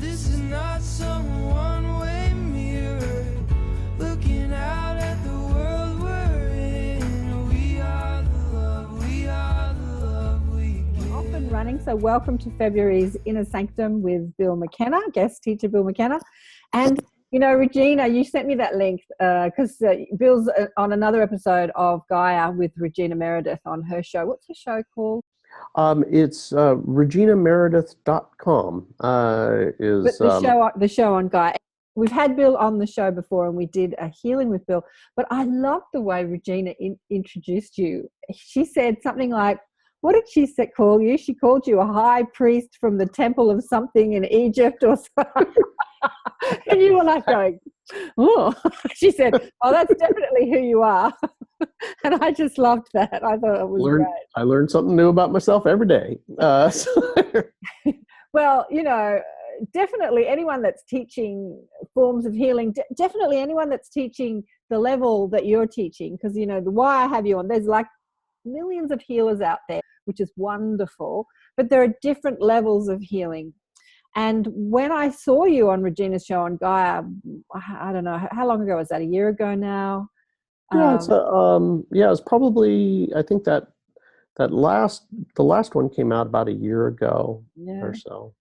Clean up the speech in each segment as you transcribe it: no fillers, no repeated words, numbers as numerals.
This is not some one-way mirror looking out at the world we're in. We are the love, we are the love we give. Off and running. So welcome to February's Inner Sanctum with Bill McKenna, guest teacher Bill McKenna. And, you know, Regina, you sent me that link because Bill's on another episode of Gaia with Regina Meredith on her show. What's her show called? It's reginameredith.com. But the show on Gaia. We've had Bill on the show before and we did a healing with Bill. But I love the way Regina introduced you. She said something like, what did she call you? She called you a high priest from the temple of something in Egypt or something. And you were like going, oh. She said, oh, that's definitely who you are. And I just loved that. I thought it was great. I learned something new about myself every day. Well, you know, definitely anyone that's teaching forms of healing, definitely anyone that's teaching the level that you're teaching, because, you know, why I have you on, there's like millions of healers out there, which is wonderful, but there are different levels of healing. And when I saw you on Regina's show on Gaia, I don't know, how long ago was that? A year ago now? Yeah, it's probably, I think the last one came out about a year ago or so.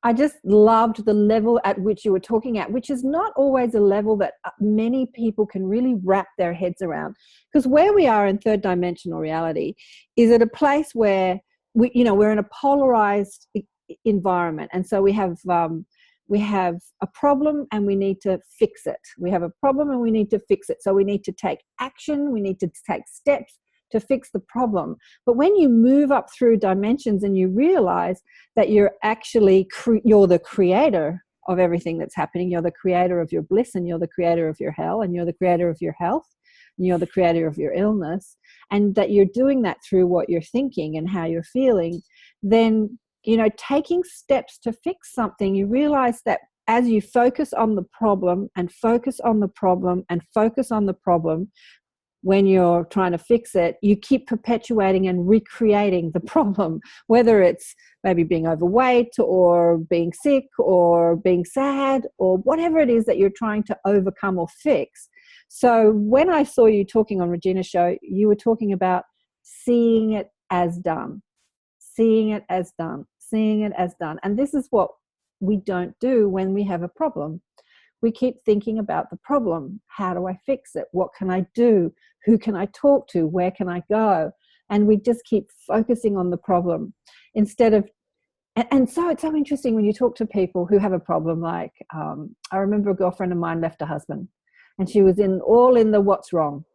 I just loved the level at which you were talking at, which is not always a level that many people can really wrap their heads around. Because where we are in third dimensional reality is at a place where we're in a polarized environment, and so we have a problem and we need to fix it. We have a problem and we need to fix it. So we need to take action. We need to take steps to fix the problem. But when you move up through dimensions and you realize that you're actually you're the creator of everything that's happening, you're the creator of your bliss, and you're the creator of your hell, and you're the creator of your health, and you're the creator of your illness, and that you're doing that through what you're thinking and how you're feeling, then, you know, taking steps to fix something, you realize that as you focus on the problem and focus on the problem and focus on the problem, when you're trying to fix it, you keep perpetuating and recreating the problem, whether it's maybe being overweight or being sick or being sad or whatever it is that you're trying to overcome or fix. So when I saw you talking on Regina's show, you were talking about seeing it as done, seeing it as done, seeing it as done. And this is what we don't do when we have a problem. We keep thinking about the problem. How do I fix it? What can I do? Who can I talk to? Where can I go? And we just keep focusing on the problem instead of, and so it's so interesting when you talk to people who have a problem. Like, I remember a girlfriend of mine left her husband and she was all in the what's wrong.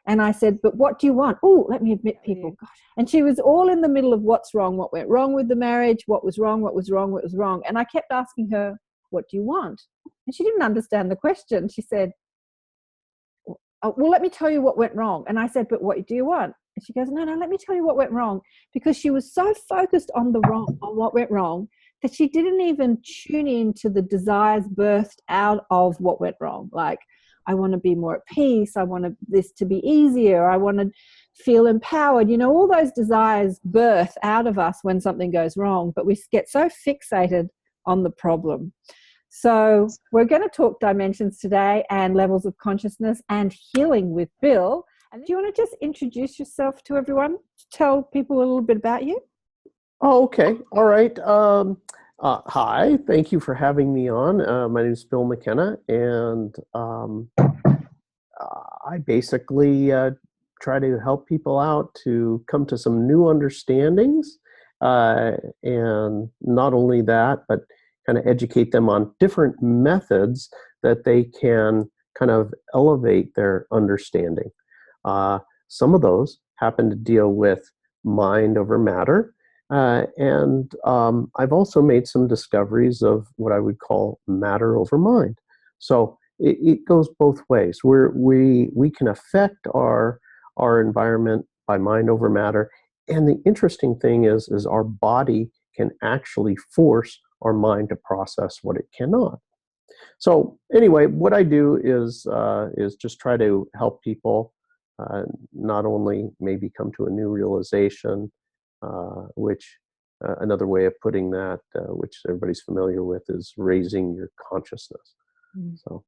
And I said, but what do you want? Oh, let me admit people. Gosh. And she was all in the middle of what's wrong, what went wrong with the marriage, what was wrong, what was wrong, what was wrong. And I kept asking her, what do you want? And she didn't understand the question. She said, oh, well, let me tell you what went wrong. And I said, but what do you want? And she goes, no, let me tell you what went wrong. Because she was so focused on on what went wrong that she didn't even tune in to the desires birthed out of what went wrong. Like, I want to be more at peace. I want this to be easier. I want to feel empowered. You know, all those desires birth out of us when something goes wrong, but we get so fixated on the problem. So we're going to talk dimensions today and levels of consciousness and healing with Bill. And do you want to just introduce yourself to everyone? Tell people a little bit about you? Oh, okay. All right. Hi. Thank you for having me on. My name is Bill McKenna, and I basically try to help people out to come to some new understandings, and not only that, but kind of educate them on different methods that they can kind of elevate their understanding. Some of those happen to deal with mind over matter. And I've also made some discoveries of what I would call matter over mind. So it goes both ways. We can affect our environment by mind over matter. And the interesting thing is our body can actually force our mind to process what it cannot. So anyway, what I do is just try to help people not only maybe come to a new realization, which another way of putting that, which everybody's familiar with, is raising your consciousness. Mm. So,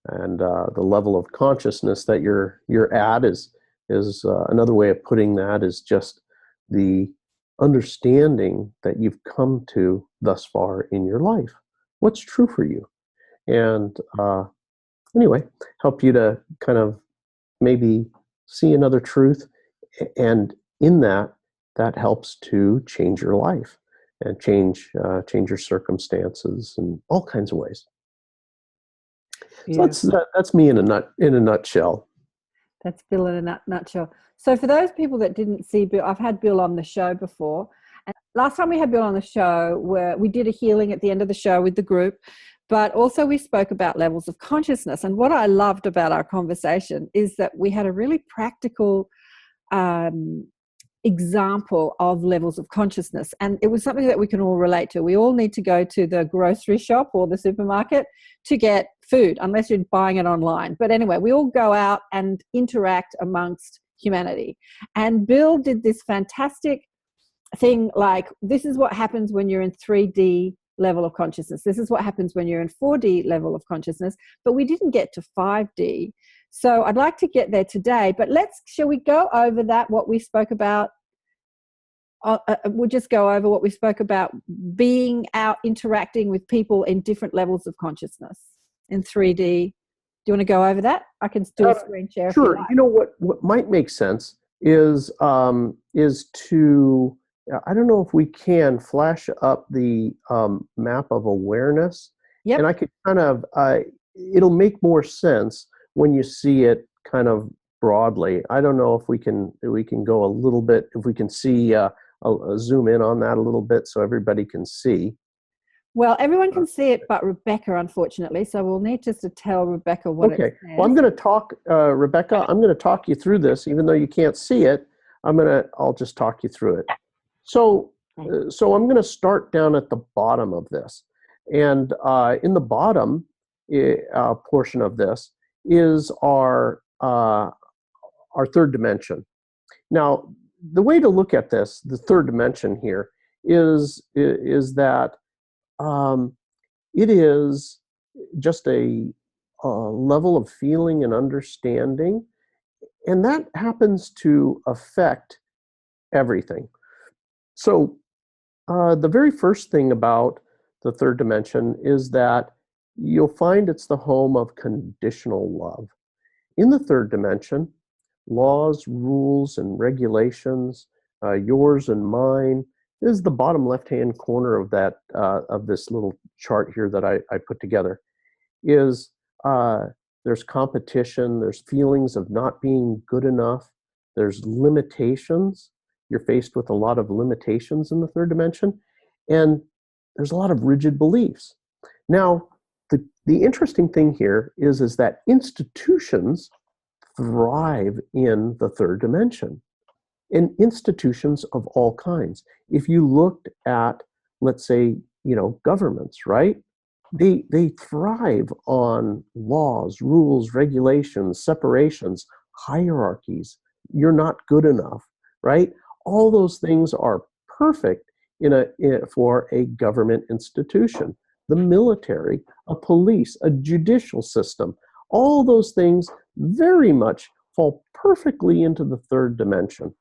and the level of consciousness that you're at is another way of putting that is just the understanding that you've come to thus far in your life. What's true for you, and anyway, help you to kind of maybe see another truth, and in that helps to change your life and change your circumstances in all kinds of ways. So that's me in a nutshell. That's Bill in a nutshell. So for those people that didn't see Bill, I've had Bill on the show before. And last time we had Bill on the show, we did a healing at the end of the show with the group, but also we spoke about levels of consciousness. And what I loved about our conversation is that we had a really practical example of levels of consciousness. And it was something that we can all relate to. We all need to go to the grocery shop or the supermarket to get food, unless you're buying it online. But anyway, we all go out and interact amongst humanity. And Bill did this fantastic thing, like, this is what happens when you're in 3D level of consciousness. This is what happens when you're in 4D level of consciousness. But we didn't get to 5D. So I'd like to get there today, but shall we go over that, what we spoke about? We'll just go over what we spoke about, being out, interacting with people in different levels of consciousness in 3D. Do you want to go over that? I can do a screen share. Sure. If you like. You know what might make sense is to, I don't know if we can flash up the map of awareness. Yep. And I could kind of, it'll make more sense when you see it kind of broadly. I don't know if we can go a little bit, if we can see, I'll zoom in on that a little bit so everybody can see. Well, everyone can see it but Rebecca, unfortunately, so we'll need just to tell Rebecca what it says. Well, I'm going to talk, Rebecca, I'm going to talk you through this, even though you can't see it. I'll just talk you through it. So I'm going to start down at the bottom of this. And in the bottom portion of this is our third dimension. Now, the way to look at this, the third dimension here, is that it is just a level of feeling and understanding, and that happens to affect everything. So the very first thing about the third dimension is that you'll find it's the home of conditional love. In the third dimension, laws, rules, and regulations, yours and mine, is the bottom left-hand corner of that of this little chart here that I put together. Is there's competition, there's feelings of not being good enough, there's limitations. You're faced with a lot of limitations in the third dimension, and there's a lot of rigid beliefs. Now, the interesting thing here is that institutions thrive in the third dimension, and institutions of all kinds. If you looked at, let's say, governments, right? They thrive on laws, rules, regulations, separations, hierarchies. You're not good enough, right? All those things are perfect for a government institution. The military, a police, a judicial system, all those things very much fall perfectly into the third dimension.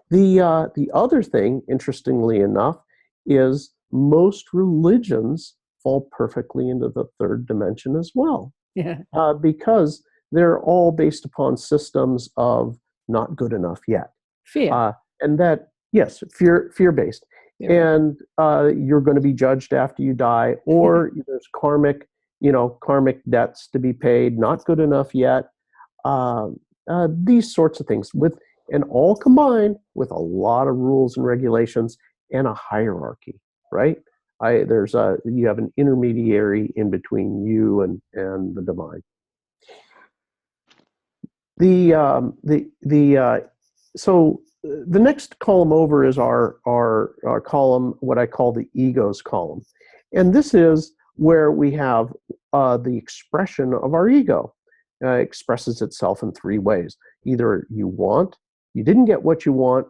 The other thing, interestingly enough, is most religions fall perfectly into the third dimension as well. Yeah. Because they're all based upon systems of not good enough yet. Fear. And that, yes, fear-based. Yeah. And you're going to be judged after you die, or there's karmic debts to be paid, not good enough yet. These sorts of things, and all combined with a lot of rules and regulations and a hierarchy, right? You have an intermediary in between you and the divine. So the next column over is our column, what I call the egos column. And this is where we have the expression of our ego. Expresses itself in three ways. Either you didn't get what you want,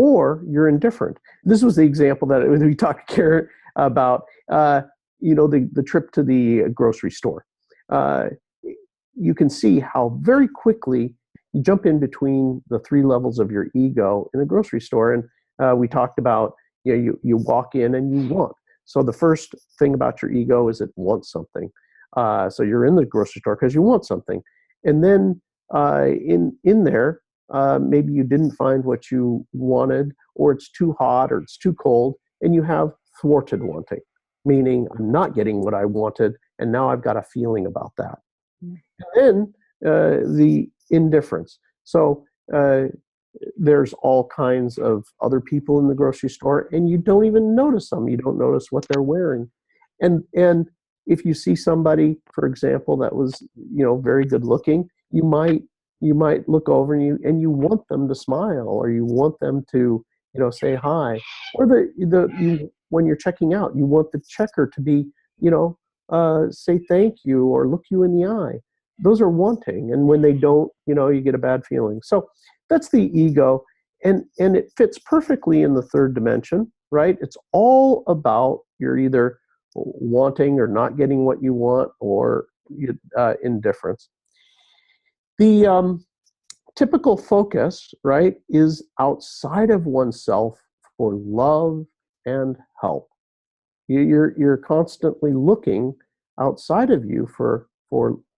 or you're indifferent. This was the example that we talked to Karen about, the trip to the grocery store. You can see how very quickly you jump in between the three levels of your ego in a grocery store. And we talked about, you walk in and you want. So the first thing about your ego is it wants something. So you're in the grocery store because you want something. And then in there, maybe you didn't find what you wanted, or it's too hot, or it's too cold, and you have thwarted wanting, meaning I'm not getting what I wanted, and now I've got a feeling about that. And then the indifference. So there's all kinds of other people in the grocery store, and you don't even notice them. You don't notice what they're wearing. And if you see somebody, for example, that was, very good looking, you might look over and you want them to smile, or you want them to, say hi, or when you're checking out, you want the checker to be, say thank you or look you in the eye. Those are wanting, and when they don't, you get a bad feeling. So that's the ego, and it fits perfectly in the third dimension, right? It's all about you're either wanting or not getting what you want, or indifference. The typical focus, right, is outside of oneself for love and help. You're constantly looking outside of you for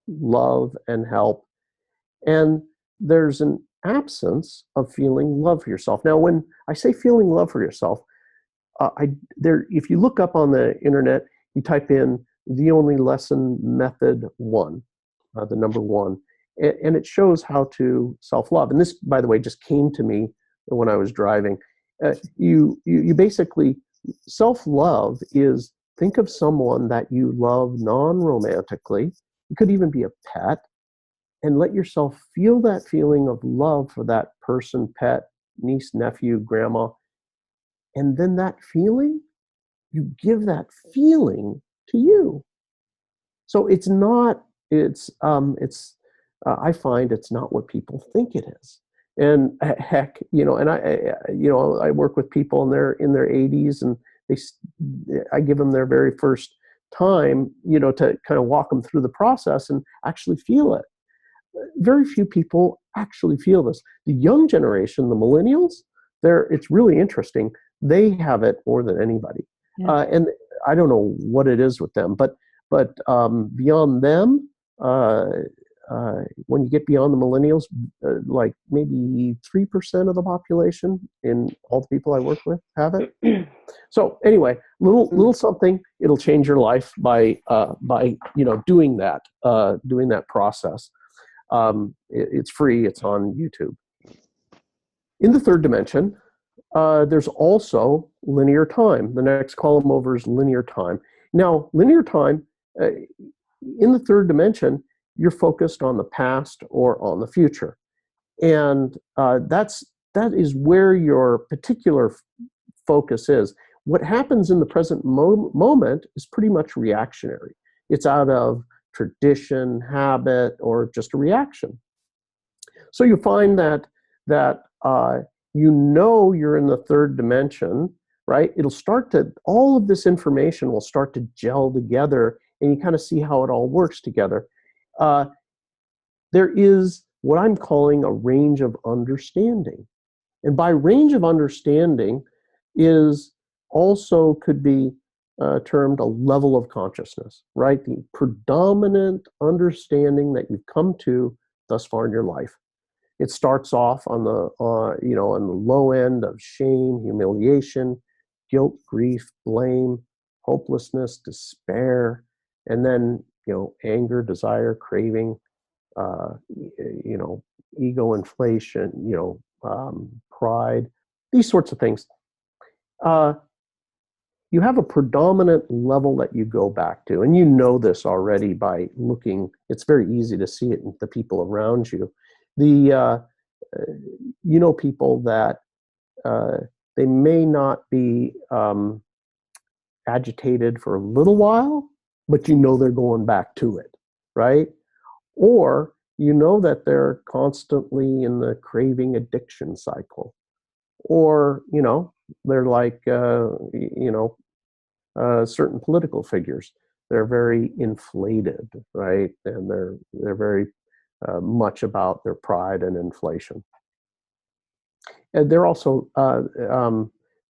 love and help, and there's an absence of feeling love for yourself. Now, when I say feeling love for yourself, if you look up on the internet, you type in the only lesson method 1, the number 1, and it shows how to self-love. And this, by the way, just came to me when I was driving. You basically, self-love is, think of someone that you love non-romantically. It could even be a pet, and let yourself feel that feeling of love for that person, pet, niece, nephew, grandma. And then that feeling, you give that feeling to you. So I find it's not what people think it is. And heck, and I work with people and they're in their 80s, and I give them their very first time, to kind of walk them through the process and actually feel it. Very few people actually feel this. The young generation, the millennials, it's really interesting. They have it more than anybody. Yeah. And I don't know what it is with them, but beyond them, when you get beyond the millennials, like maybe 3% of the population in all the people I work with have it. So anyway, little something, it'll change your life by doing that process. It's free. It's on YouTube. In the third dimension, there's also linear time. The next column over is linear time. Now, linear time, in the third dimension, you're focused on the past or on the future. And that is where your particular focus is. What happens in the present moment is pretty much reactionary. It's out of tradition, habit, or just a reaction. So you find that you're in the third dimension, right? All of this information will start to gel together, and you kind of see how it all works together. There is what I'm calling a range of understanding. And by range of understanding is also could be termed a level of consciousness, right? The predominant understanding that you've come to thus far in your life. It starts off on the low end of shame, humiliation, guilt, grief, blame, hopelessness, despair, and then anger, desire, craving, ego inflation, pride, these sorts of things. You have a predominant level that you go back to, and you know this already by looking. It's very easy to see it in the people around you. People that they may not be agitated for a little while, but they're going back to it, right? Or that they're constantly in the craving addiction cycle. or they're like certain political figures. They're very inflated, right? And they're very much about their pride and inflation. And they're also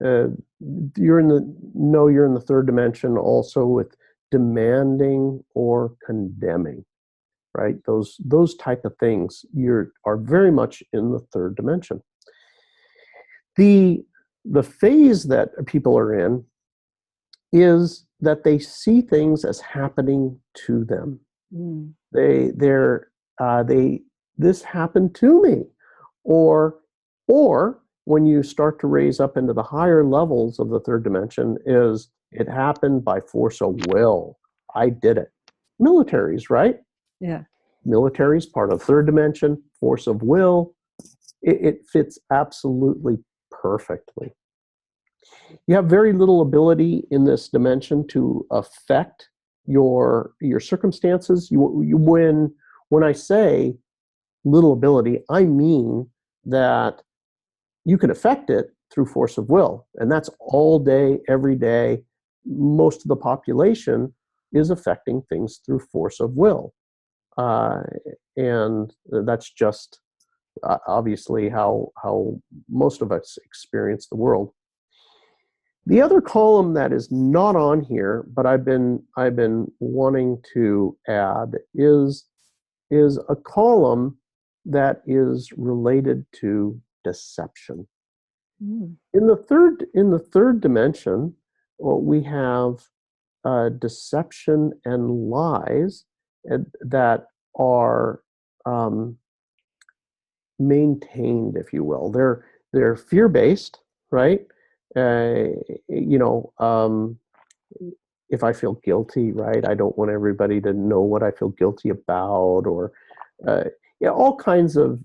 you're in the third dimension also with demanding or condemning, right? Those type of things are very much in the third dimension. The phase that people are in is that they see things as happening to them. Mm. This happened to me, or when you start to raise up into the higher levels of the third dimension, is it happened by force of will. I did it. Militaries, right? Yeah. Militaries, part of third dimension, force of will. It fits absolutely perfectly. You have very little ability in this dimension to affect your circumstances. When I say little ability, I mean that you can affect it through force of will, and that's all day, every day. Most of the population is affecting things through force of will, and that's just obviously how most of us experience the world. The other column that is not on here, but I've been wanting to add is a column that is related to deception. Mm. In the third dimension, we have deception and lies that are maintained, if you will. They're fear-based, right? If I feel guilty, right, I don't want everybody to know what I feel guilty about, or all kinds of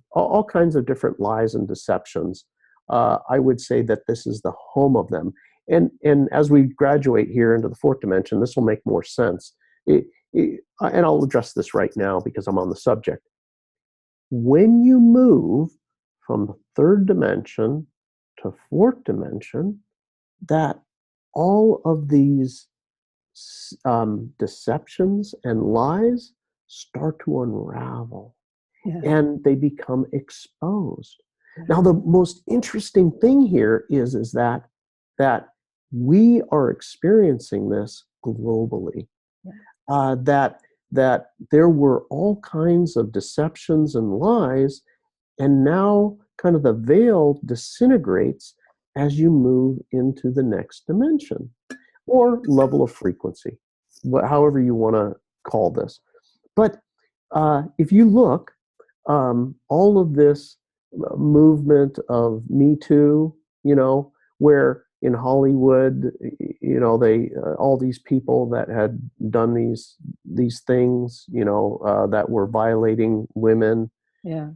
different lies and deceptions. I would say that this is the home of them. And as we graduate here into the fourth dimension, this will make more sense. And I'll address this right now because I'm on the subject. When you move from the third dimension to fourth dimension, that all of these deceptions and lies start to unravel, Yeah. and they become exposed. Now, the most interesting thing here is that we are experiencing this globally. Yeah. That there were all kinds of deceptions and lies, and now kind of the veil disintegrates as you move into the next dimension or level of frequency, however you want to call this. But if you look, all of this movement of Me Too, where in Hollywood, they all these people that had done these things, that were violating women, Yeah.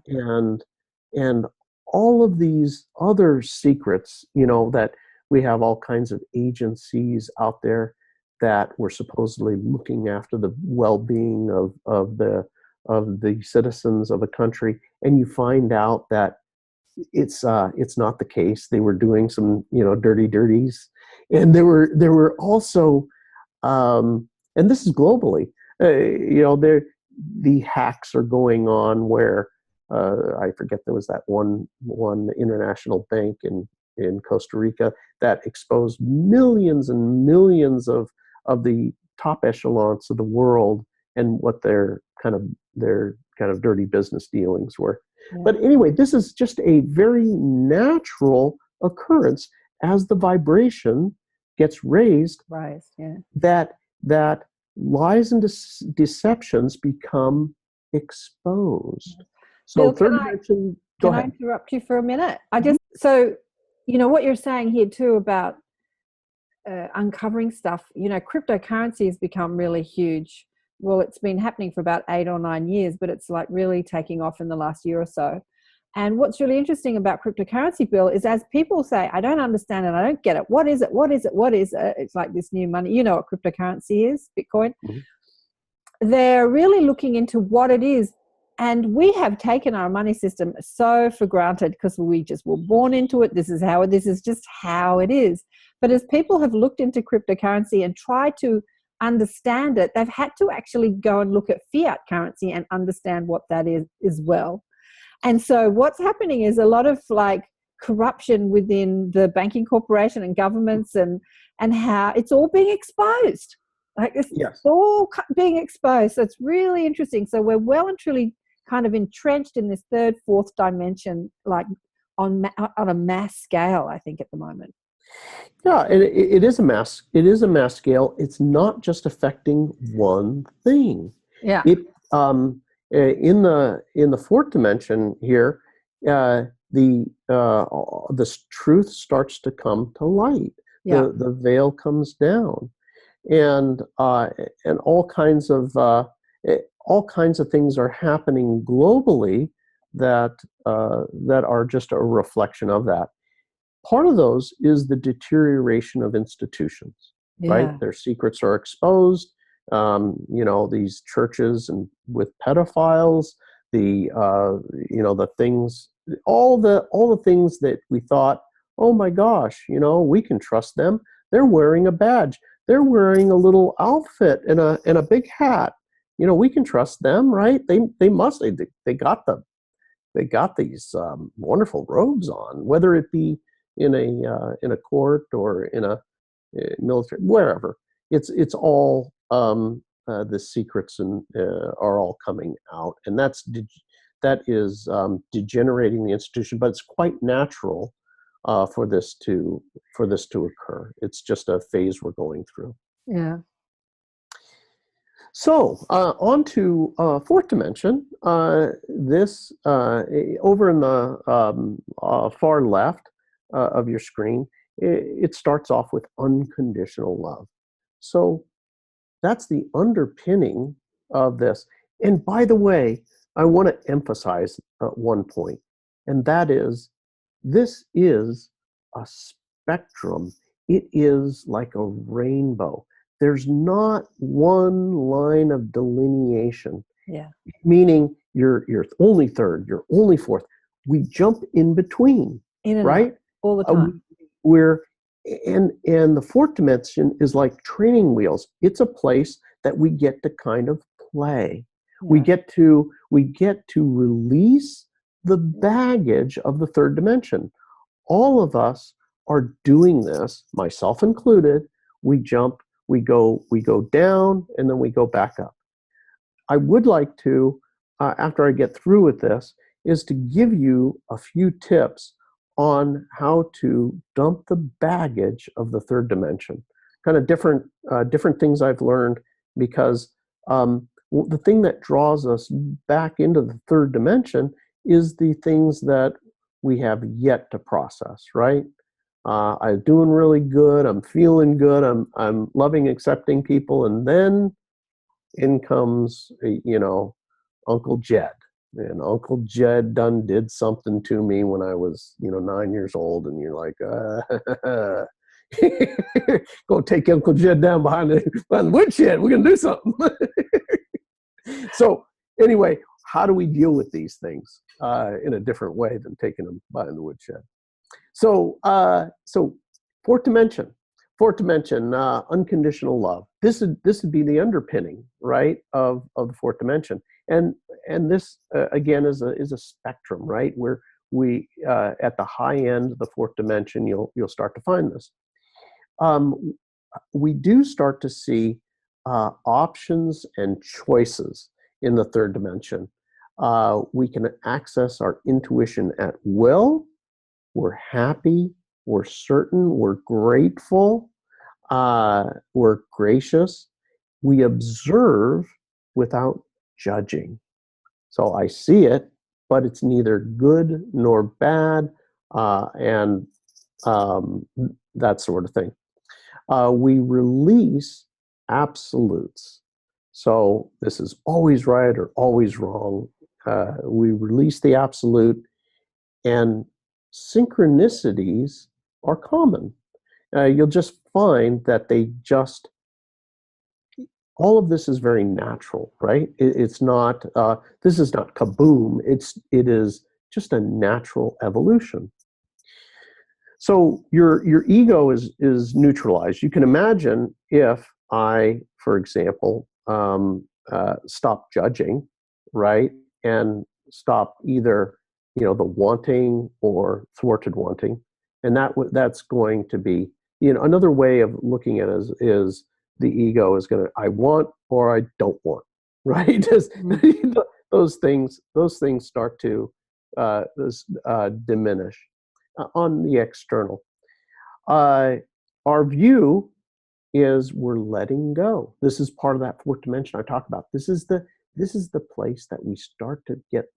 and all of these other secrets, that we have all kinds of agencies out there that were supposedly looking after the well-being of the citizens of a country, and you find out that it's not the case. They were doing some dirties, and there were also, and this is globally, the hacks are going on where I forget, there was that one international bank in Costa Rica that exposed millions and millions of the top echelons of the world and what their kind of dirty business dealings were. Yeah. But anyway, this is just a very natural occurrence as the vibration gets raised. Right. Yeah. That lies and deceptions become exposed. So Bill, third dimension. Go Can I ahead. interrupt you for a minute? So what you're saying here too about uncovering stuff. Cryptocurrency has become really huge. Well, it's been happening for about 8 or 9 years, but it's like really taking off in the last year or so. And what's really interesting about cryptocurrency, Bill, is as people say, I don't understand it, I don't get it. What is it? What is it? What is it? It's like this new money. You know what cryptocurrency is, Bitcoin. Mhm. They're really looking into what it is And we have taken our money system so for granted because we just were born into it. This is just how it is. But as people have looked into cryptocurrency and tried to understand it, they've had to actually go and look at fiat currency and understand what that is as well. And so what's happening is a lot of like corruption within the banking corporation and governments, and how it's all being exposed. Like it's Yes. all being exposed. So it's really interesting. So we're well and truly kind of entrenched in this third, fourth dimension, like on a mass scale, I think, at the moment. Yeah, and it is a mass. It is a mass scale. It's not just affecting one thing. Yeah. It in the fourth dimension here, this truth starts to come to light. Yeah. The veil comes down, and all kinds of things are happening globally that are just a reflection of that. Part of those is the deterioration of institutions, right? Their secrets are exposed. These churches and with pedophiles, the things, all the things that we thought, oh my gosh, we can trust them. They're wearing a badge. They're wearing a little outfit and a big hat. We can trust them, right? They got these wonderful robes on, whether it be in a court or in a military, wherever. It's all the secrets and are all coming out, and that is degenerating the institution. But it's quite natural for this to occur. It's just a phase we're going through. Yeah. So on to fourth dimension. This over in the far left of your screen, it starts off with unconditional love. So that's the underpinning of this. And by the way, I want to emphasize one point, and that is, this is a spectrum. It is like a rainbow. There's not one line of delineation. Yeah. Meaning you're only third, you're only fourth. We jump in between, In and right? out, all the time. And the fourth dimension is like training wheels. It's a place that we get to kind of play. Yeah. We get to release the baggage of the third dimension. All of us are doing this, myself included. We jump, we go down, and then we go back up. I would like to, after I get through with this, is to give you a few tips on how to dump the baggage of the third dimension. Kind of different things I've learned, because the thing that draws us back into the third dimension is the things that we have yet to process, right? I'm doing really good. I'm feeling good. I'm loving, accepting people, and then in comes Uncle Jed. And Uncle Jed done did something to me when I was 9 years old, and you're like, go take Uncle Jed down behind the woodshed. We're gonna do something. So anyway, how do we deal with these things in a different way than taking them behind the woodshed? So fourth dimension, unconditional love. This would be the underpinning, right, of the fourth dimension. And this again is a spectrum, right? Where we at the high end of the fourth dimension, you'll start to find this. We do start to see options and choices in the third dimension. We can access our intuition at will. We're happy. We're certain. We're grateful. We're gracious. We observe without judging. So I see it, but it's neither good nor bad, and that sort of thing. We release absolutes. So this is always right or always wrong. We release the absolute, and synchronicities are common. You'll just find that they just all of this is very natural, right? It's not, this is not kaboom. It is just a natural evolution. So your ego is neutralized. You can imagine if I, for example, stop judging, right, and stop either the wanting or thwarted wanting, and that's going to be another way of looking at it is the ego is going to I want or I don't want, right? those things start to diminish on the external. Our view is we're letting go. This is part of that fourth dimension I talk about. This is the place that we start to get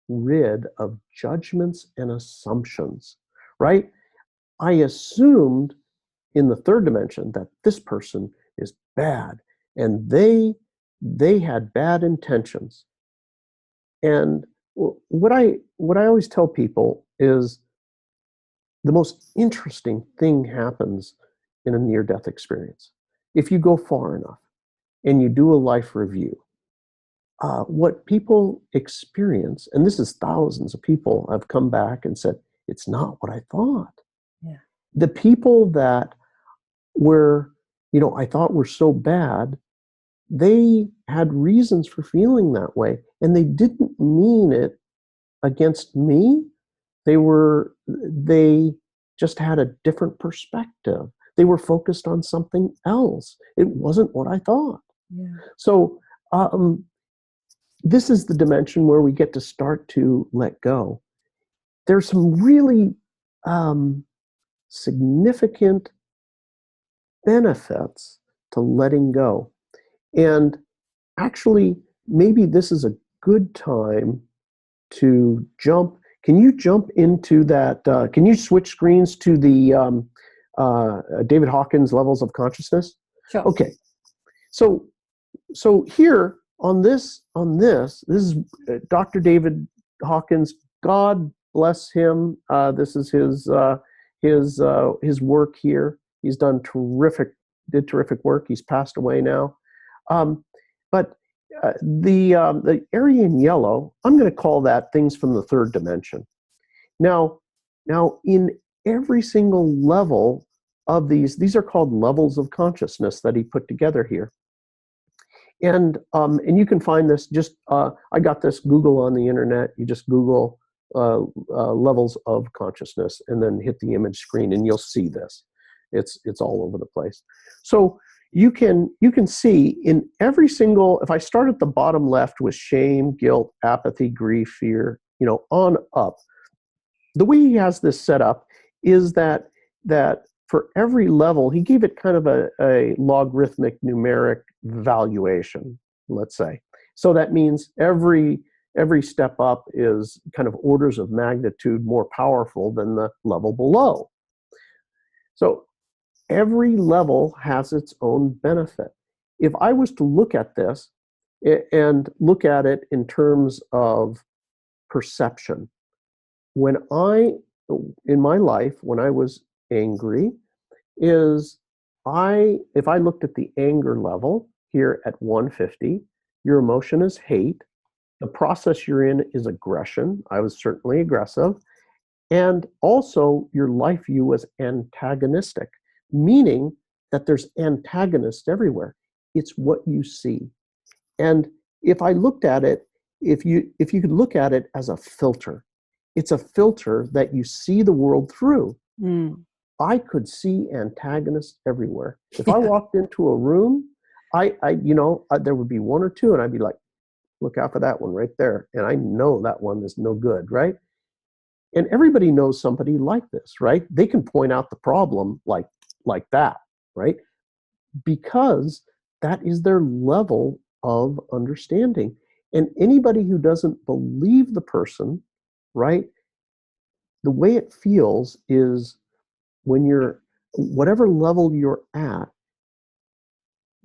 rid of judgments and assumptions, right? I assumed in the third dimension that this person is bad and they had bad intentions. And what I always tell people is the most interesting thing happens in a near-death experience. If you go far enough and you do a life review, what people experience, and this is thousands of people have come back and said, it's not what I thought. Yeah. The people that were, I thought were so bad, they had reasons for feeling that way, and they didn't mean it against me. They just had a different perspective. They were focused on something else. It wasn't what I thought. Yeah. So this is the dimension where we get to start to let go. There's some really significant benefits to letting go. And actually, maybe this is a good time to jump. Can you jump into that? Can you switch screens to the David Hawkins levels of consciousness? Sure. Okay. So here on this is Dr. David Hawkins. God bless him. This is his work here. He's did terrific work. He's passed away now. But the area in yellow, I'm going to call that things from the third dimension. Now in every single level of these are called levels of consciousness that he put together here. And you can find this just, I got this Google on the internet. You just Google levels of consciousness and then hit the image screen and you'll see this. It's all over the place. So you can see in every single, if I start at the bottom left with shame, guilt, apathy, grief, fear, on up, the way he has this set up is that for every level, he gave it kind of a logarithmic numeric valuation, let's say. So that means every step up is kind of orders of magnitude more powerful than the level below. So every level has its own benefit. If I was to look at this and look at it in terms of perception, in my life, when I was angry, if I looked at the anger level here at 150, your emotion is hate. The process you're in is aggression. I was certainly aggressive. And also your life view was antagonistic, meaning that there's antagonists everywhere. It's what you see. And if I looked at it, if you could look at it as a filter, it's a filter that you see the world through. Mm. I could see antagonists everywhere. If I walked into a room, there would be one or two, and I'd be like, look out for that one right there. And I know that one is no good, right? And everybody knows somebody like this, right? They can point out the problem like that, right? Because that is their level of understanding. And anybody who doesn't believe the person, right, the way it feels is when whatever level you're at,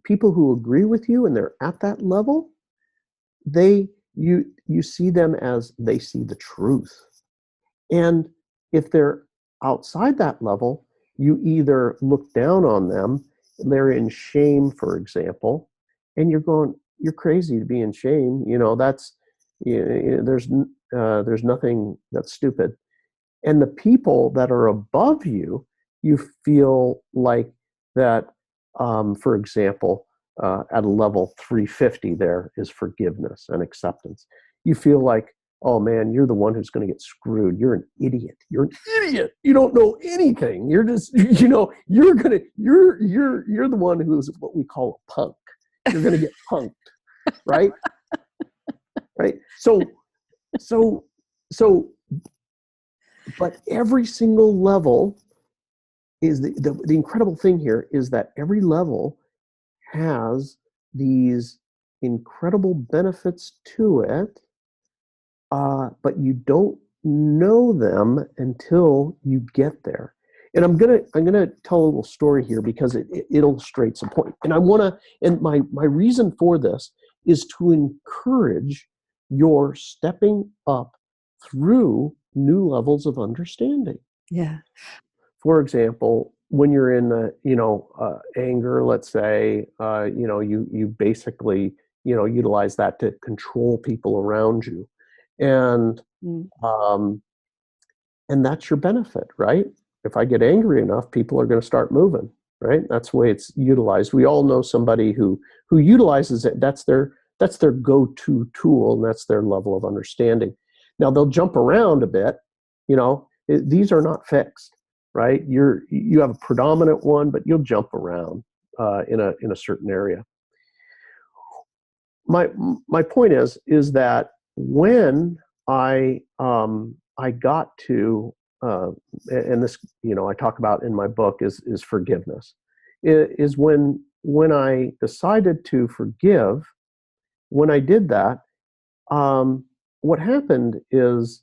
people who agree with you and they're at that level, you see them as they see the truth. And if they're outside that level, you either look down on them they're in shame, for example, and you're going, you're crazy to be in shame. That's, there's nothing that's stupid. And the people that are above you, you feel like that, for example, at a level 350, there is forgiveness and acceptance. You feel like, oh man, you're the one who's going to get screwed. You're an idiot. You're an idiot. You don't know anything. You're just, you're the one who's what we call a punk. You're going to get punked, right? Right. So, but every single level is the incredible thing here is that every level has these incredible benefits to it, but you don't know them until you get there. And I'm gonna tell a little story here because it illustrates a point. And my reason for this is to encourage your stepping up through new levels of understanding. Yeah. For example, when you're in anger, let's say, you basically, utilize that to control people around you. And that's your benefit, right? If I get angry enough, people are going to start moving, right? That's the way it's utilized. We all know somebody who utilizes it. That's their go-to tool, and that's their level of understanding. Now they'll jump around a bit. These are not fixed, right? You have a predominant one, but you'll jump around in a certain area. My point is that when I got to and this, I talk about in my book is forgiveness. Is when I decided to forgive. When I did that, what happened is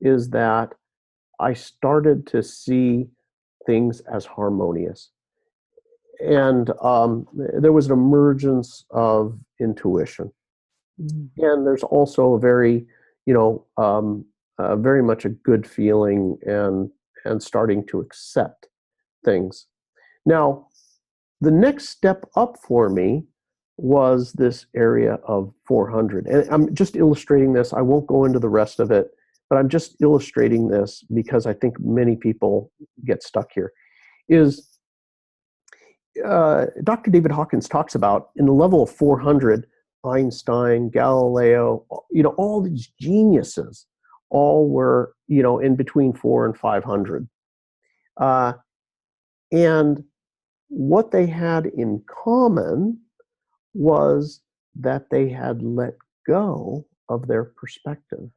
that I started to see things as harmonious, and there was an emergence of intuition, and there's also a very, very much a good feeling and starting to accept things. Now, the next step up for me was this area of 400. And I'm just illustrating this. I won't go into the rest of it, but I'm just illustrating this because I think many people get stuck here. Dr. David Hawkins talks about in the level of 400, Einstein, Galileo, all these geniuses, all were, in between 400 and 500. And what they had in common was that they had let go of their perspective.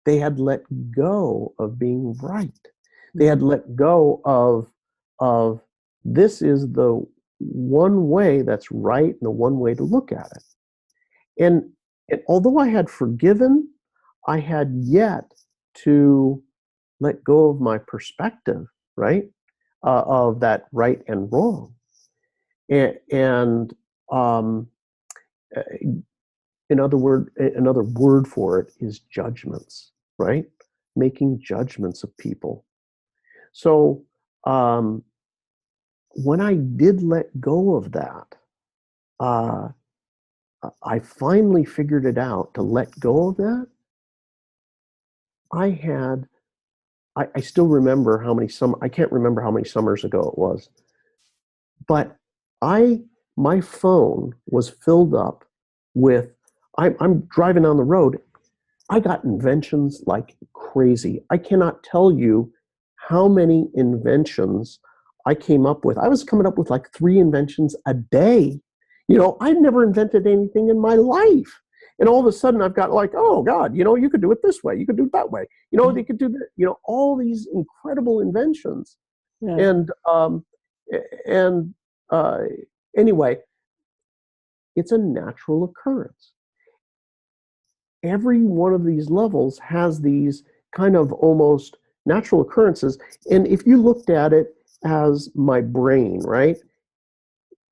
They had let go of being right. They had let go of this is the one way that's right and the one way to look at it. And although I had forgiven, I had yet to let go of my perspective, right? Of that right and wrong. And another word for it is judgments, right? Making judgments of people. So when I did let go of that, I finally figured it out to let go of that. I still remember I can't remember how many summers ago it was, but my phone was filled up with, I'm driving down the road, I got inventions like crazy. I cannot tell you how many inventions I came up with. I was coming up with like 3 inventions a day. I'd never invented anything in my life. And all of a sudden I've got like, oh God, you could do it this way. You could do it that way. They could do that, all these incredible inventions. Yeah. And anyway, it's a natural occurrence. Every one of these levels has these kind of almost natural occurrences. And if you looked at it as my brain, right?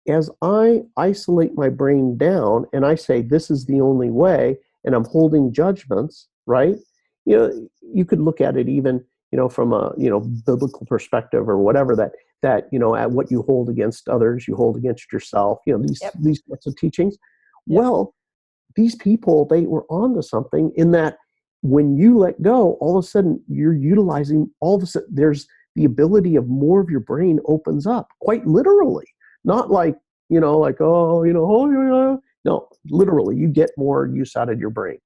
As I isolate my brain down and I say, this is the only way, and I'm holding judgments, right? You could look at it even, from a, biblical perspective or whatever, that that, at what you hold against others, you hold against yourself, Yep. these sorts of teachings. Yep. Well, these people, they were onto something in that when you let go, all of a sudden you're utilizing, all of a sudden there's the ability of more of your brain opens up, quite literally. Not like, no, literally you get more use out of your brain.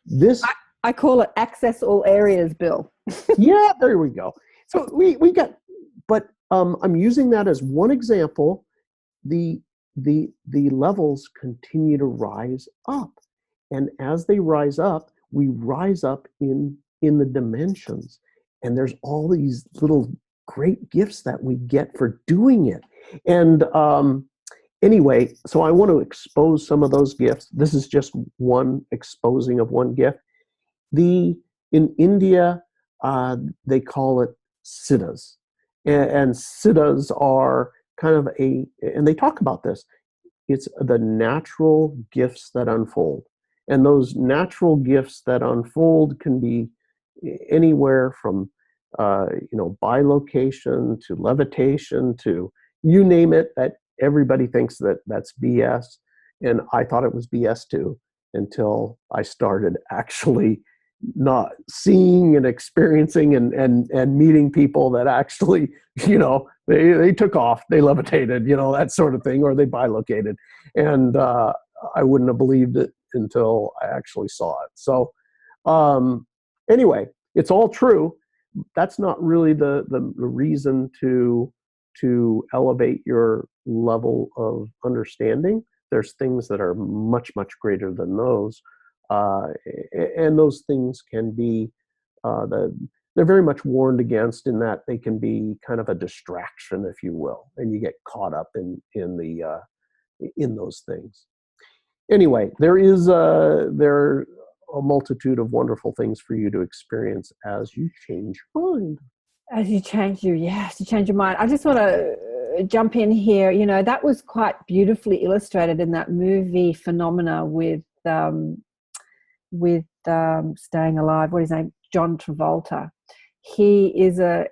This, I call it access all areas, Bill. yeah, there we go. So we got, but I'm using that as one example. The levels continue to rise up, and as they rise up, we rise up in the dimensions, and there's all these little great gifts that we get for doing it. And anyway, so I want to expose some of those gifts. This is just one exposing of one gift. In India, they call it siddhas, and siddhas are kind of and they talk about this. It's the natural gifts that unfold, and those natural gifts that unfold can be anywhere from, bilocation to levitation to you name it. That everybody thinks that's BS, and I thought it was BS too until I started actually not seeing and experiencing and meeting people that actually, they took off, they levitated, that sort of thing, or they bilocated. And I wouldn't have believed it until I actually saw it. So anyway, it's all true. That's not really the reason to elevate your level of understanding. There's things that are much, much greater than those. And those things can be, they're very much warned against in that they can be kind of a distraction, if you will, and you get caught up in those things. Anyway, there are a multitude of wonderful things for you to experience as you change your mind. As you change your mind. I just want to jump in here. That was quite beautifully illustrated in that movie Phenomena with Staying Alive. What is his name? John Travolta. He's a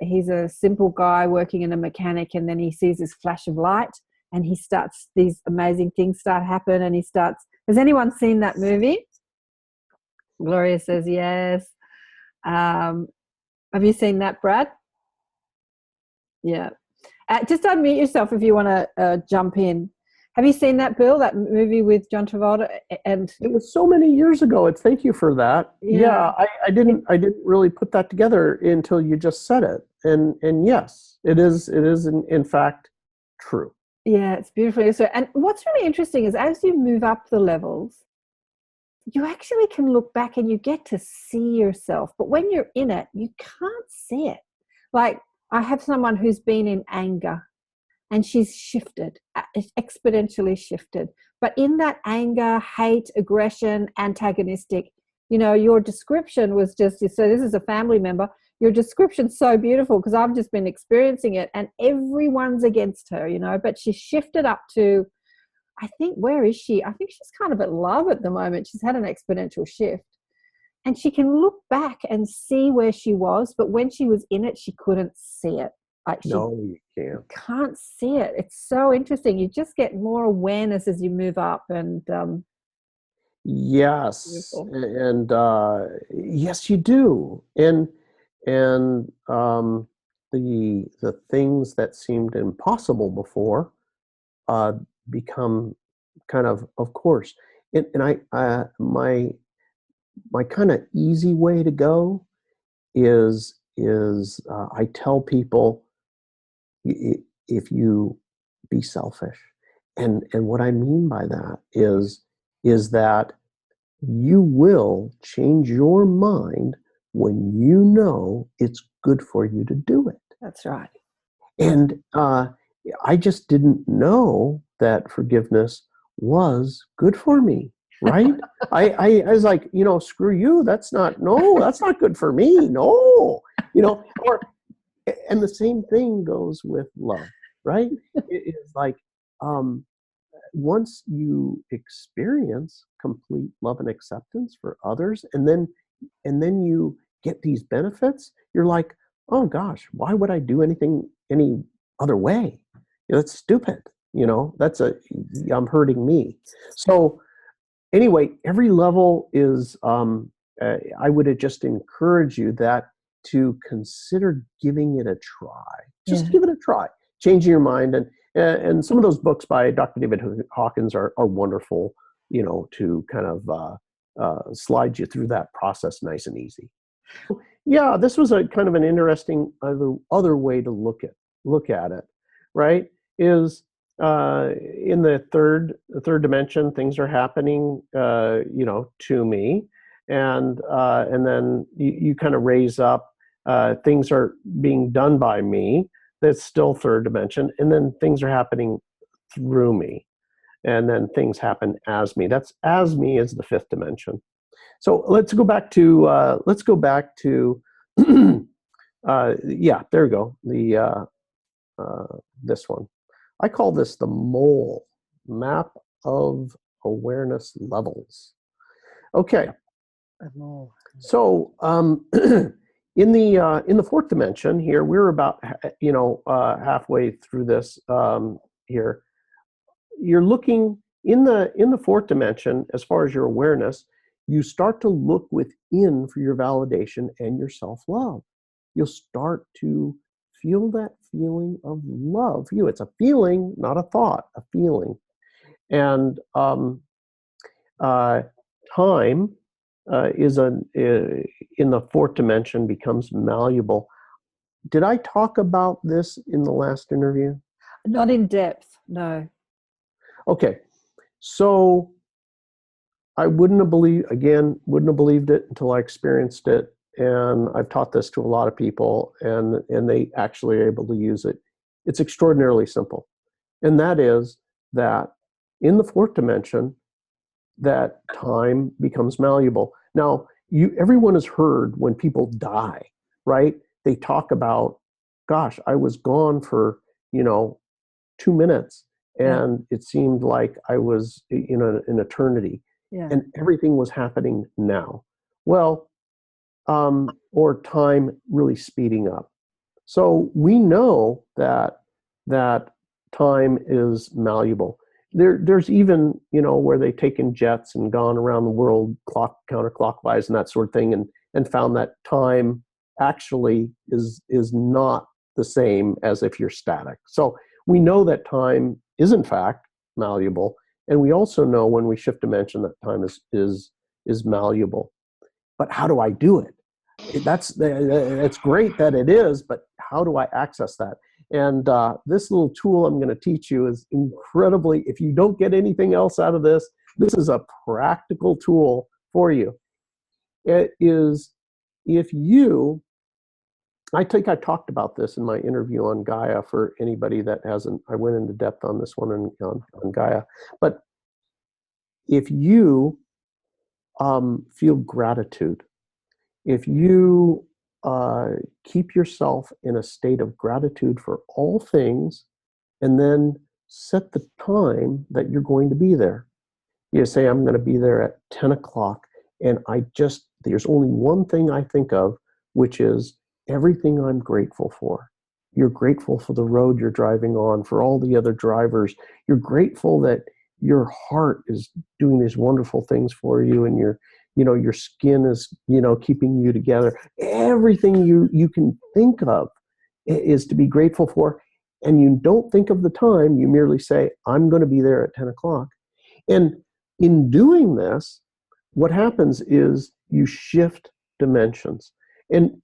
simple guy working in a mechanic, and then he sees this flash of light, and these amazing things start happen, and has anyone seen that movie? Gloria says yes. Have you seen that, Brad? Yeah. Just unmute yourself if you want to jump in. Have you seen that, Bill, that movie with John Travolta? And it was so many years ago. Thank you for that. Yeah, I didn't really put that together until you just said it. And yes, it is in fact true. Yeah, it's beautifully so. And what's really interesting is as you move up the levels, you actually can look back and you get to see yourself. But when you're in it, you can't see it. Like I have someone who's been in anger, and she's shifted, exponentially shifted. But in that anger, hate, aggression, antagonistic, your description was just, so this is a family member, your description's so beautiful because I've just been experiencing it and everyone's against her, but she shifted up to, I think, where is she? I think she's kind of at love at the moment. She's had an exponential shift. And she can look back and see where she was, but when she was in it, she couldn't see it. No, you can't see it. It's so interesting. You just get more awareness as you move up, and yes, beautiful. And yes, you do. And the things that seemed impossible before become kind of course. And I my kind of easy way to go is I tell people, if you be selfish, and what I mean by that is that you will change your mind when you know it's good for you to do it. That's right. And I just didn't know that forgiveness was good for me. Right? I was like, screw you. That's not good for me. No, and the same thing goes with love, right? It is like, once you experience complete love and acceptance for others, and then you get these benefits, you're like, oh gosh, why would I do anything any other way. That's stupid. I'm hurting me. So anyway, every level is, I would just encourage you to consider giving it a try. Just give it a try, changing your mind. And some of those books by Dr. David Hawkins are wonderful, to kind of slide you through that process nice and easy. Yeah, this was a kind of an interesting other way to look at it, right? Is in the third dimension, things are happening, to me, and then you kind of raise up, things are being done by me. That's still third dimension, and then things are happening through me, and then things happen as me. That's as me is the fifth dimension. So let's go back to yeah, there we go. This one. I call this the MOLE, Map of Awareness Levels. Okay. So in the fourth dimension here, we're about halfway through this here. You're looking in the fourth dimension as far as your awareness. You start to look within for your validation and your self-love. You'll start to feel that feeling of love for you. It's a feeling, not a thought, a feeling. And time is in the fourth dimension becomes malleable. Did I talk about this in the last interview? Not in depth, no. Okay, so I wouldn't have believed it until I experienced it. And I've taught this to a lot of people, and they actually are able to use it. It's extraordinarily simple. And that is that in the fourth dimension, that time becomes malleable. Now, everyone has heard when people die, right? They talk about, gosh, I was gone for, 2 minutes, and it seemed like I was in an eternity. Yeah. And everything was happening now. Well, or time really speeding up. So we know that time is malleable. There's even, where they've taken jets and gone around the world counterclockwise and that sort of thing, and found that time actually is not the same as if you're static. So we know that time is in fact malleable, and we also know when we shift dimension that time is malleable. But how do I do it? It's great that it is, but how do I access that? And this little tool I'm going to teach you is incredibly, if you don't get anything else out of this, this is a practical tool for you. It is, I think I talked about this in my interview on Gaia for anybody that hasn't, I went into depth on this one on Gaia. But if you feel gratitude, if you keep yourself in a state of gratitude for all things, and then set the time that you're going to be there. You say, I'm going to be there at 10 o'clock, and there's only one thing I think of, which is everything I'm grateful for. You're grateful for the road you're driving on, for all the other drivers. You're grateful that your heart is doing these wonderful things for you, and your skin is, keeping you together. Everything you can think of is to be grateful for. And you don't think of the time, you merely say, I'm going to be there at 10 o'clock. And in doing this, what happens is you shift dimensions. And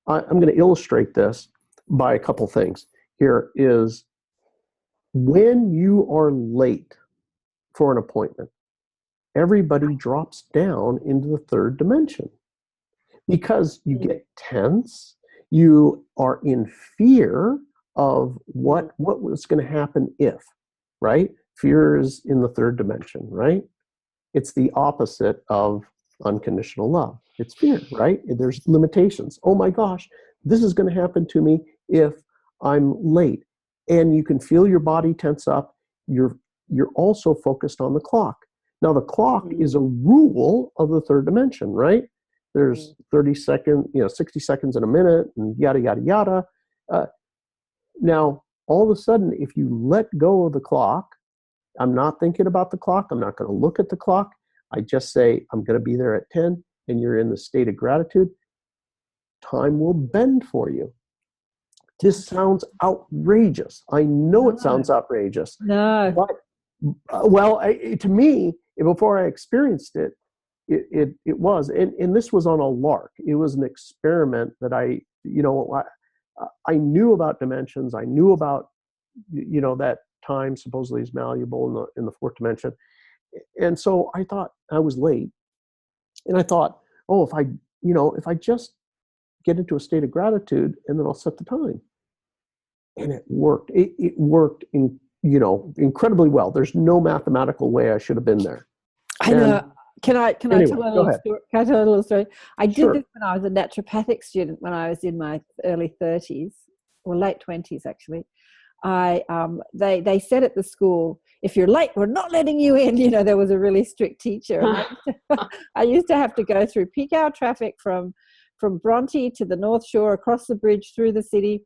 I'm going to illustrate this by a couple things. Here is, when you are late for an appointment, everybody drops down into the third dimension because you get tense. You are in fear of what was going to happen if, right? Fear is in the third dimension, right? It's the opposite of unconditional love. It's fear, right? There's limitations. Oh my gosh, this is going to happen to me if I'm late. And you can feel your body tense up. You're also focused on the clock. Now, the clock is a rule of the third dimension, right? There's 30 seconds, 60 seconds in a minute, and yada, yada, yada. Now, all of a sudden, if you let go of the clock, I'm not thinking about the clock. I'm not going to look at the clock. I just say, I'm going to be there at 10, and you're in the state of gratitude. Time will bend for you. This sounds outrageous. I know it sounds outrageous. No. But, to me, before I experienced it, it was. And this was on a lark. It was an experiment that I knew about dimensions. I knew about, that time supposedly is malleable in the fourth dimension. And so I thought I was late. And I thought, oh, if I just get into a state of gratitude, and then I'll set the time. And it worked. It worked incredibly well. There's no mathematical way I should have been there. I know. Can I tell a little story? Can I tell a little story? I did this when I was a naturopathic student, when I was in my early 30s, or late 20s actually. They said at the school, if you're late, we're not letting you in. There was a really strict teacher. And I used to have to go through peak hour traffic from Bronte to the North Shore, across the bridge, through the city.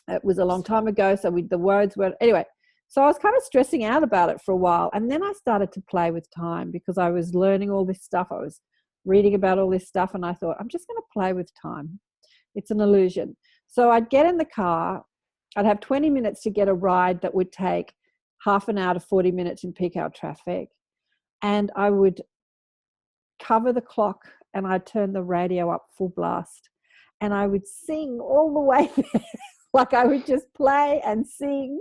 It was a long time ago, so the roads were... Anyway, so I was kind of stressing out about it for a while. And then I started to play with time, because I was learning all this stuff. I was reading about all this stuff, and I thought, I'm just going to play with time. It's an illusion. So I'd get in the car. I'd have 20 minutes to get a ride that would take half an hour to 40 minutes in peak hour traffic. And I would cover the clock, and I'd turn the radio up full blast. And I would sing all the way there. Like, I would just play and sing.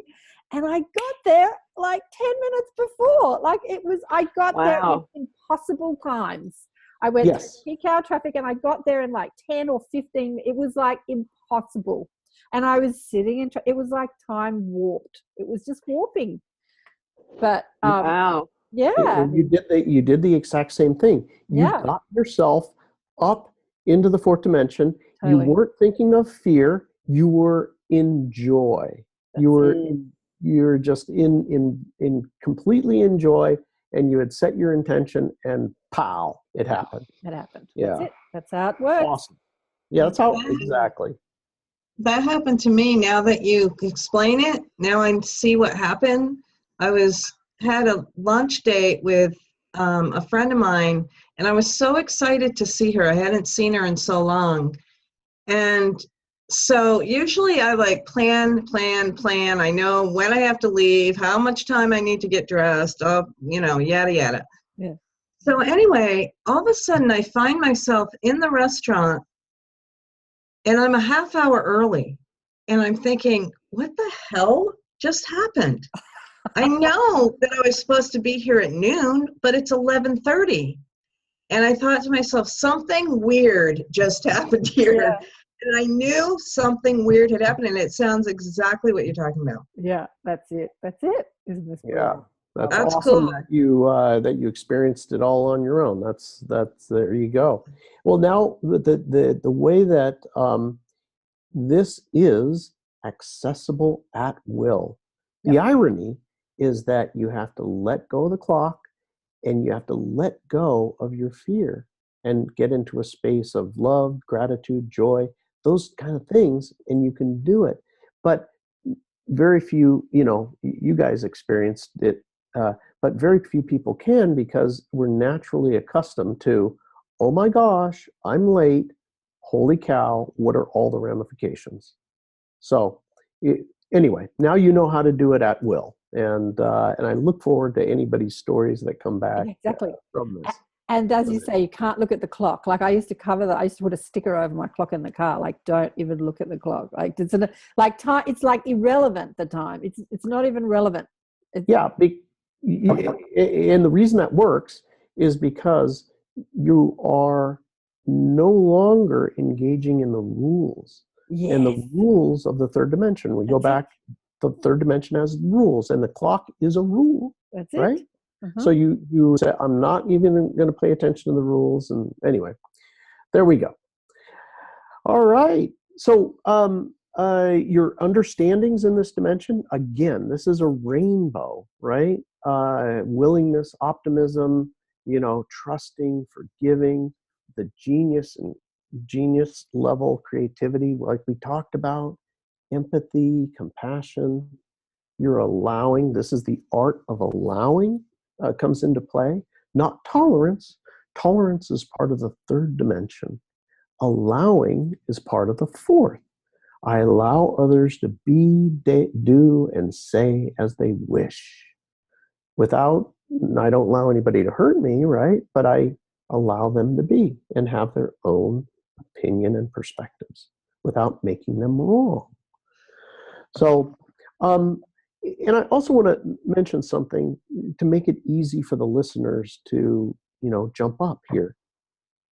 And I got there like 10 minutes before. I got there in impossible times. I went through peak hour traffic, and I got there in like 10 or 15. It was like impossible. And I was sitting it was like time warped. It was just warping. But wow. Yeah. You did the exact same thing. You got yourself up into the fourth dimension. Totally. You weren't thinking of fear. You were in joy. You're just in completely in joy, and you had set your intention, and pow, it happened. It happened. Yeah. That's it. That's how it works. Awesome. Yeah, that's how exactly. That happened to me. Now that you explain it, now I see what happened. I had a lunch date with a friend of mine, and I was so excited to see her. I hadn't seen her in so long. And so usually I plan. I know when I have to leave, how much time I need to get dressed, yada, yada. Yeah. So anyway, all of a sudden I find myself in the restaurant, and I'm a half hour early, and I'm thinking, what the hell just happened? I know that I was supposed to be here at noon, but it's 11:30. And I thought to myself, something weird just happened here. Yeah. And I knew something weird had happened, and it sounds exactly what you're talking about. Yeah, that's it. That's it. Isn't this brilliant? Yeah. That's awesome cool. that you experienced it all on your own. That's there you go. Well, now the way that this is accessible at will. The irony is that you have to let go of the clock, and you have to let go of your fear and get into a space of love, gratitude, joy, those kind of things, and you can do it. But very few, you guys experienced it, but very few people can, because we're naturally accustomed to, oh my gosh, I'm late. Holy cow, what are all the ramifications? So anyway, now you know how to do it at will. And I look forward to anybody's stories that come back from this. And as you say, you can't look at the clock. Like, I used to I used to put a sticker over my clock in the car, like, don't even look at the clock. Like, time. It's like irrelevant, the time. It's not even relevant. And the reason that works is because you are no longer engaging in the rules. Yes. And the rules of the third dimension. We go back, the third dimension has rules, and the clock is a rule. That's it. Right? Uh-huh. So you say, I'm not even going to pay attention to the rules. And anyway, there we go. All right. So your understandings in this dimension, again, this is a rainbow, right? Willingness, optimism, trusting, forgiving, the genius level creativity, like we talked about, empathy, compassion. You're allowing. This is the art of allowing comes into play, not tolerance. Tolerance is part of the third dimension. Allowing is part of the fourth. I allow others to be, do, and say as they wish. I don't allow anybody to hurt me, right? But I allow them to be and have their own opinion and perspectives without making them wrong. So, and I also want to mention something to make it easy for the listeners to, jump up here.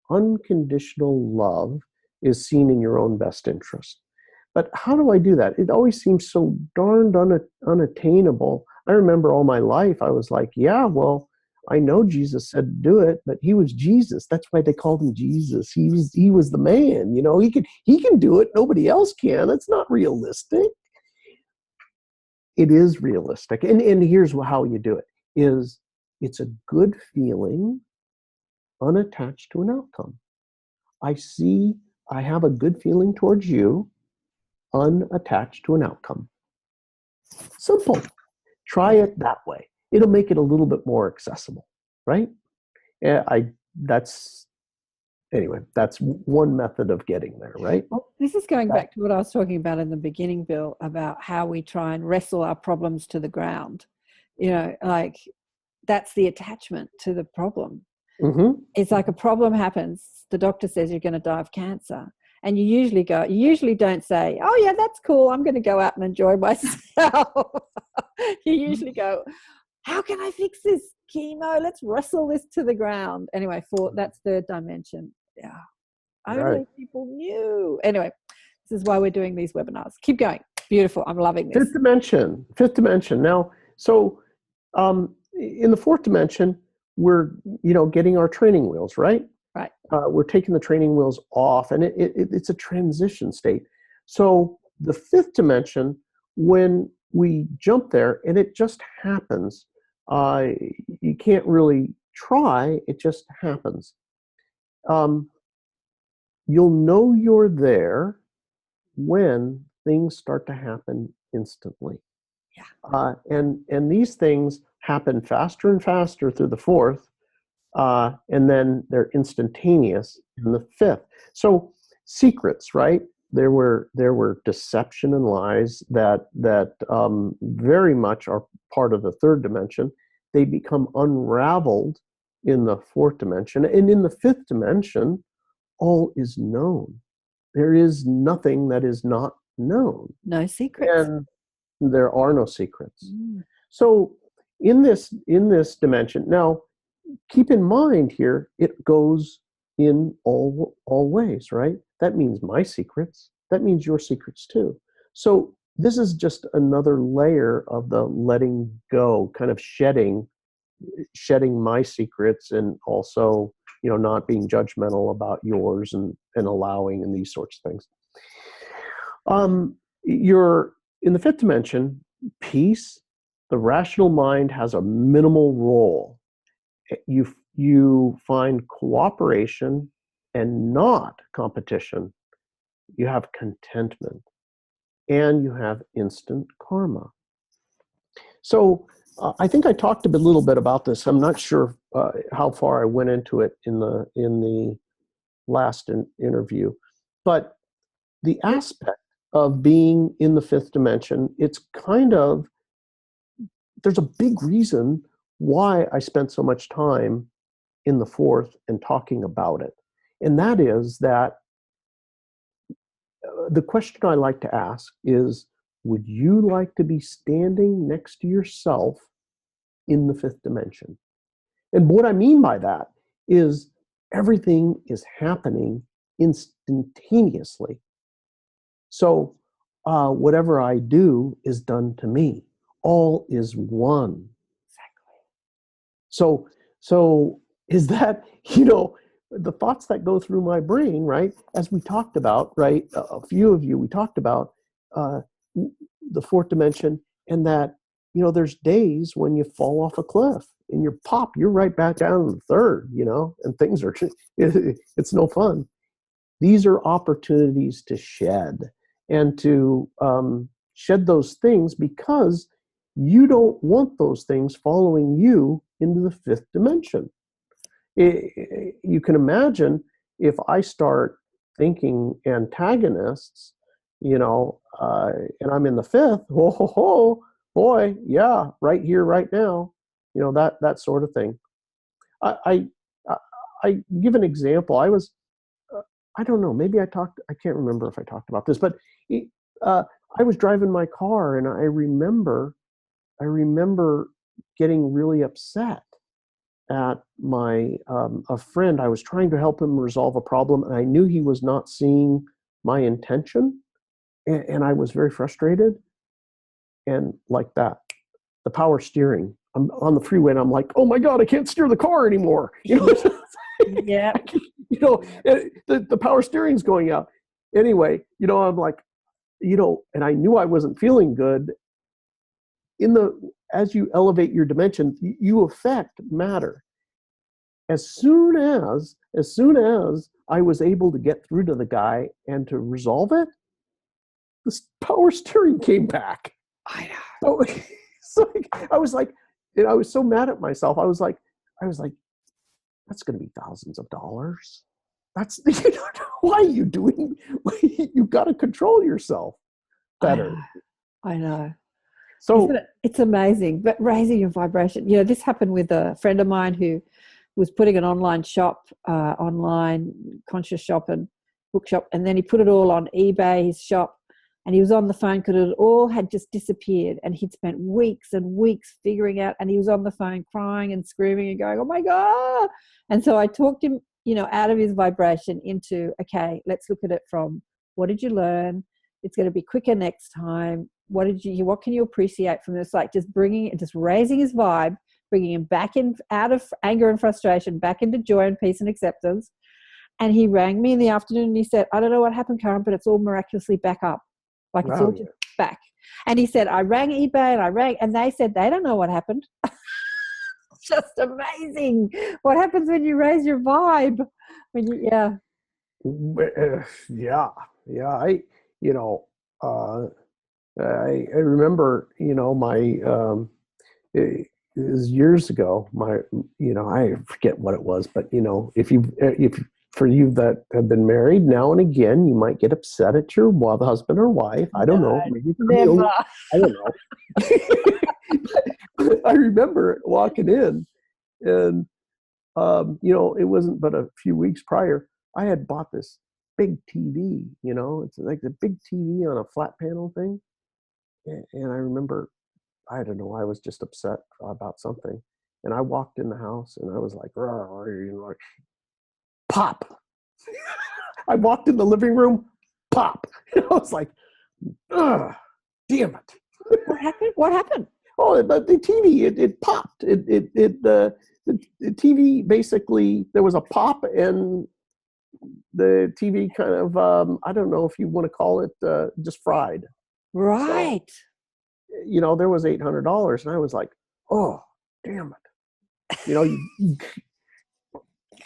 Unconditional love is seen in your own best interest. But how do I do that? It always seems so darned unattainable. I remember all my life, I was like, yeah, well, I know Jesus said do it, but he was Jesus. That's why they called him Jesus. He was the man, he can do it. Nobody else can. It's not realistic. It is realistic. And here's how you do it is it's a good feeling unattached to an outcome. I have a good feeling towards you unattached to an outcome. Simple. Try it that way. It'll make it a little bit more accessible, right? That's one method of getting there, right? Well, this is going back to what I was talking about in the beginning, Bill, about how we try and wrestle our problems to the ground. Like that's the attachment to the problem. Mm-hmm. It's like a problem happens. The doctor says you're going to die of cancer. And you usually don't say, oh yeah, that's cool, I'm going to go out and enjoy myself. You usually go, how can I fix this? Chemo, let's wrestle this to the ground. Anyway, that's third dimension. Yeah. Only people knew. Anyway, this is why we're doing these webinars. Keep going. Beautiful. I'm loving this. Fifth dimension. Now, so in the fourth dimension, we're, getting our training wheels, right? Right. We're taking the training wheels off, and it's a transition state. So the fifth dimension, when we jump there, and it just happens, you can't really try, it just happens. You'll know you're there when things start to happen instantly. Yeah. And these things happen faster and faster through the fourth, and then they're instantaneous in the fifth. So secrets, right? There were deception and lies that very much are part of the third dimension. They become unraveled in the fourth dimension, and in the fifth dimension, all is known. There is nothing that is not known. No secrets. And there are no secrets. So in this dimension, now keep in mind here, it goes in all ways, right? That means my secrets. That means your secrets too. So this is just another layer of the letting go, kind of shedding my secrets, and also, not being judgmental about yours and allowing and these sorts of things. You're in the fifth dimension, peace. The rational mind has a minimal role. You find cooperation and not competition. You have contentment, and you have instant karma. So I think I talked a little bit about this. I'm not sure how far I went into it in the last interview, but the aspect of being in the fifth dimension, it's there's a big reason why I spent so much time in the fourth and talking about it. And that is that the question I like to ask is, would you like to be standing next to yourself in the fifth dimension? And what I mean by that is everything is happening instantaneously. So whatever I do is done to me. All is one. Exactly. So is that, the thoughts that go through my brain, right? As we talked about, right? A few of you, we talked about the fourth dimension, and that, there's days when you fall off a cliff and you're right back down in the third, and things are, it's no fun. These are opportunities to shed. and to shed those things because you don't want those things following you into the fifth dimension. You can imagine if I start thinking antagonists, and I'm in the fifth, boy, yeah, right here, right now, that sort of thing. I give an example. I don't know, maybe I can't remember if I talked about this, but I was driving my car and I remember getting really upset at a friend. I was trying to help him resolve a problem, and I knew he was not seeing my intention, and I was very frustrated. And like that, the power steering. I'm on the freeway, and I'm like, "Oh my God, I can't steer the car anymore!" Yeah. The power steering's going out. Anyway, I'm like, and I knew I wasn't feeling good. As you elevate your dimension, you affect matter. As soon as I was able to get through to the guy and to resolve it, this power steering came back. I know. So I was like, I was so mad at myself. I was like, that's going to be thousands of dollars. That's why are you doing? You've got to control yourself better. I know. So it's amazing, but raising your vibration. This happened with a friend of mine who was putting an online shop, online conscious shop and bookshop, and then he put it all on eBay, his shop, and he was on the phone because it all had just disappeared, and he'd spent weeks and weeks figuring out, and he was on the phone crying and screaming and going, "Oh my God!" And so I talked him, out of his vibration into, okay, let's look at it from, what did you learn? It's going to be quicker next time. What can you appreciate from this? Like just raising his vibe, bringing him back out of anger and frustration, back into joy and peace and acceptance. And he rang me in the afternoon and he said, "I don't know what happened, Karen, but it's all miraculously back up. Like it's all just back." And he said, "I rang eBay and they said they don't know what happened." Just amazing. What happens when you raise your vibe? Yeah. I remember, it was years ago. I forget what it was, but if for you that have been married, now and again, you might get upset at your husband or wife. I don't know. Maybe Never. I don't know. I remember walking in, and it wasn't but a few weeks prior. I had bought this big TV. It's like the big TV on a flat panel thing. And I remember, I don't know, I was just upset about something. And I walked in the house and I was like, pop. I walked in the living room, pop. I was like, damn it. What happened? Oh, but the TV, it popped. The TV basically, there was a pop, and the TV kind of, I don't know if you want to call it, just fried. Right. So, there was $800, and I was like, oh, damn it.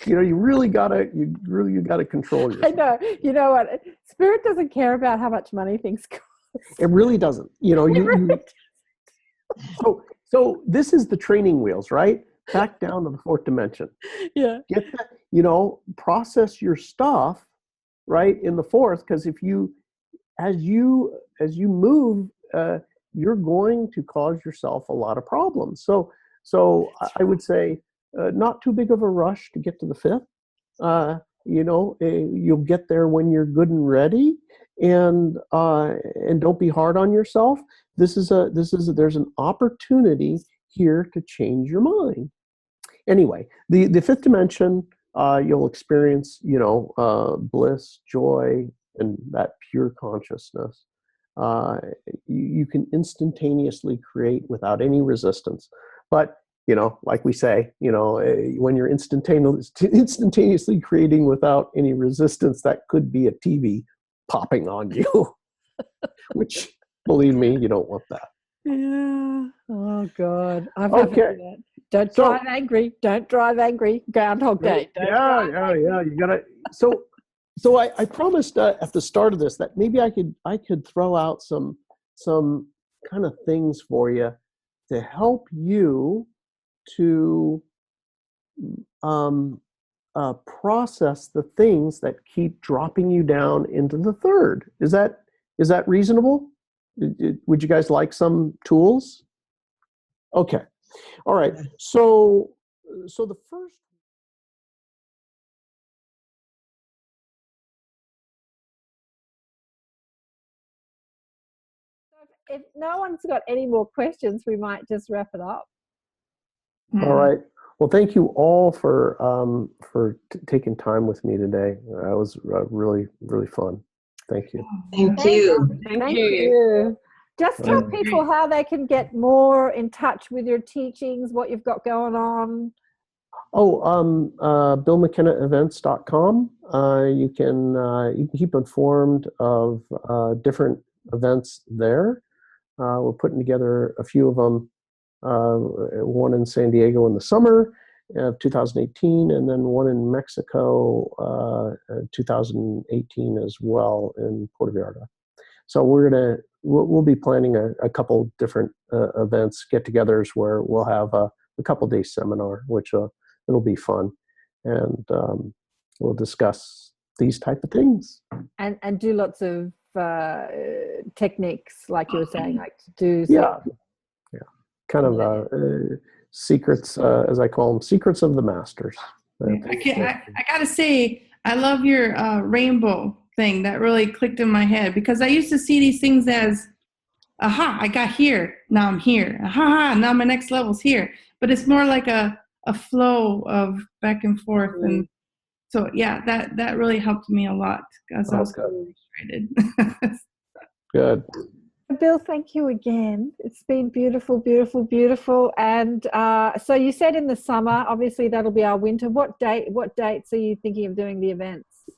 You really gotta control yourself. I know. You know what? Spirit doesn't care about how much money things cost. It really doesn't. So this is the training wheels, right? Back down to the fourth dimension. Yeah. Get that, process your stuff, right, in the fourth, because as you move, you're going to cause yourself a lot of problems. So I would say not too big of a rush to get to the fifth. You'll get there when you're good and ready, and don't be hard on yourself. There's an opportunity here to change your mind. Anyway, the fifth dimension, you'll experience, bliss, joy, and that pure consciousness. You can instantaneously create without any resistance. But, like we say, when you're instantaneously creating without any resistance, that could be a TV popping on you, which, believe me, you don't want that. Yeah. Oh God. Okay. Don't drive angry. Don't drive angry. Groundhog Day. Yeah. You gotta. So So I promised at the start of this that maybe I could throw out some kind of things for you to help you to process the things that keep dropping you down into the third. Is that reasonable? Would you guys like some tools? Okay. All right. So the first. If no one's got any more questions, we might just wrap it up. All right. Well, thank you all for taking time with me today. That was really, really fun. Thank you. Thank you. Thank you. Just tell people how they can get more in touch with your teachings, what you've got going on. Oh, BillMcKennaEvents.com. You can keep informed of different events there. We're putting together a few of them. One in San Diego in the summer of 2018, and then one in Mexico 2018 as well in Puerto Vallarta. So we'll be planning a couple different events, get-togethers where we'll have a couple-day seminar, which it'll be fun, and we'll discuss these type of things And do lots of techniques, like you were saying, like to do. Yeah. Kind of secrets, as I call them, secrets of the masters. I gotta say, I love your rainbow thing. That really clicked in my head, because I used to see these things as, aha, I got here, now I'm here. Aha, now my next level's here. But it's more like a flow of back and forth. And so, yeah, that really helped me a lot, because I was frustrated. Good. Bill, thank you again. It's been beautiful, beautiful, beautiful. And so you said in the summer, obviously that'll be our winter. What dates are you thinking of doing the events?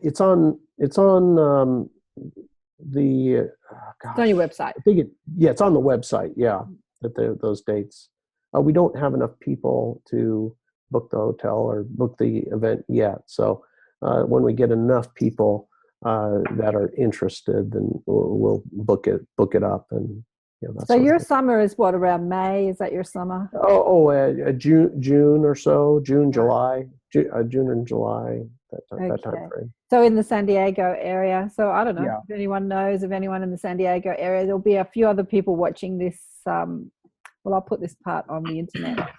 It's on It's on your website. I think it's on the website. Yeah, those dates. We don't have enough people to book the hotel or book the event yet. So when we get enough people that are interested, then we'll book it up. And so your summer is what, around May? Is that your summer? June or so, July, June and July, that time frame. So in the San Diego area. So I don't know if anyone knows of anyone in the San Diego area. There'll be a few other people watching this. Well, I'll put this part on the internet,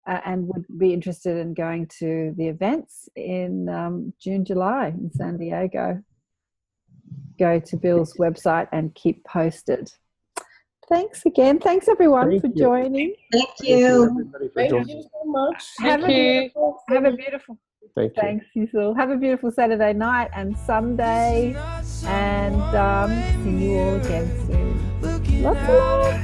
and would be interested in going to the events in June, July in San Diego. Go to Bill's website and keep posted. Thanks again. Thanks everyone for joining. Thank you. Thank you so much. Have a beautiful. Thank you. Thanks, Cecil. Have a beautiful Saturday night and Sunday, and see you all again soon. Lots of love.